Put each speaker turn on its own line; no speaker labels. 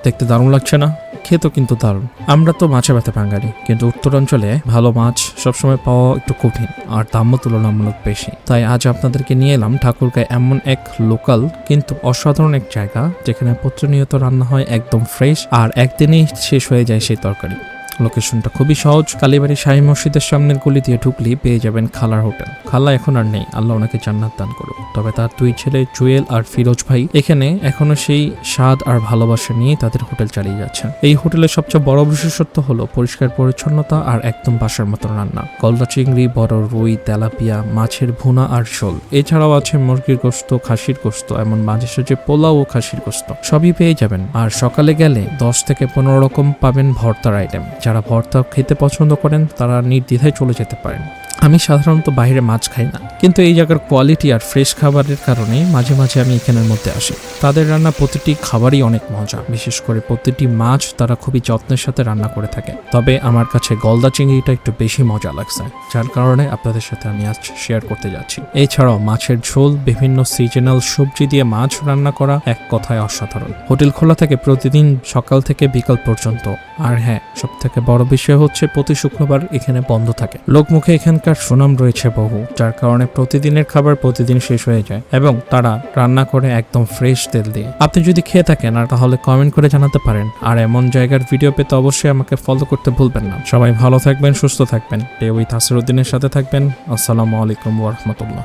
দেখতে দারুণ লাগছে না? খেতেও কিন্তু দারুণ। আমরা তো মাছে ভাতে বাঙালি, কিন্তু উত্তরাঞ্চলে ভালো মাছ সবসময় পাওয়া একটু কঠিন আর দামও তুলনামূলক বেশি। তাই আজ আপনাদেরকে নিয়ে এলাম ঠাকুরগাঁয় এমন এক লোকাল কিন্তু অসাধারণ এক জায়গা, যেখানে প্রতিনিয়ত রান্না হয় একদম ফ্রেশ আর একদিনেই শেষ হয়ে যায় সেই তরকারি। লোকেশনটা খুবই সহজ, কালীবাড়ি শাহী মসজিদের সামনের গলি দিয়ে ঢুকলেই পেয়ে যাবেন খালার হোটেল। খালা এখন আর নেই, আল্লাহ ওনাকে জান্নাত দান করুক। তবে তার দুই ছেলে জুয়েল আর ফিরোজ ভাই এখানে এখনো সেই স্বাদ আর ভালোবাসা নিয়ে তাদের হোটেল চালিয়ে যাচ্ছে। এই হোটেলের সবচেয়ে বড় বিশেষত্ব হলো পরিষ্কার পরিচ্ছন্নতা আর একদম বাসার মতো রান্না। গলদা চিংড়ি, বড় রুই, তেলাপিয়া, মাছের ভুনা আর ঝোল, এছাড়াও আছে মুরগির গোশত, খাসির গোশত, এমন মাঝে সাঝে পোলাও ও খাসির গোশত সবই পেয়ে যাবেন। আর সকালে গেলে 10 থেকে 15 রকম পাবেন ভর্তার আইটেম। যারা ভর্তা খেতে পছন্দ করেন তারা নির্দ্বিধায় চলে যেতে পারেন। আমি সাধারণত বাইরে মাছ খাই না, কিন্তু এই জায়গার কোয়ালিটি আর ফ্রেশ খাবারের কারণে মাঝে মাঝে আমি এখানের মধ্যে আসি। তাদের রান্না প্রতিটি খাবারই অনেক মজা, বিশেষ করে প্রতিটি মাছ তারা খুবই যত্নের সাথে রান্না করে থাকে। তবে আমার কাছে গলদা চিংড়িটা একটু বেশি মজা লাগছে, যার কারণে আপনাদের সাথে আমি আজ শেয়ার করতে যাচ্ছি। এছাড়াও মাছের ঝোল, বিভিন্ন সিজনাল সবজি দিয়ে মাছ রান্না করা এক কথায় অসাধারণ। হোটেল খোলা থাকে প্রতিদিন সকাল থেকে বিকাল পর্যন্ত। আর হ্যাঁ, সব থেকে বড় বিষয় হচ্ছে প্রতি শুক্রবার এখানে বন্ধ থাকে। লোকমুখে এখানকার সুনাম রয়েছে বহু, যার কারণে প্রতিদিনের খাবার প্রতিদিন শেষ হয়ে যায় এবং তারা রান্না করে একদম ফ্রেশ তেল দিয়ে। আপনি যদি খেয়ে থাকেন আর তাহলে কমেন্ট করে জানাতে পারেন। আর এমন জায়গার ভিডিও পেতে অবশ্যই আমাকে ফলো করতে ভুলবেন না। সবাই ভালো থাকবেন, সুস্থ থাকবেন। ওই তাসিরউদ্দিনের সাথে থাকবেন। আসসালামু আলাইকুম ওয়া রাহমাতুল্লাহ।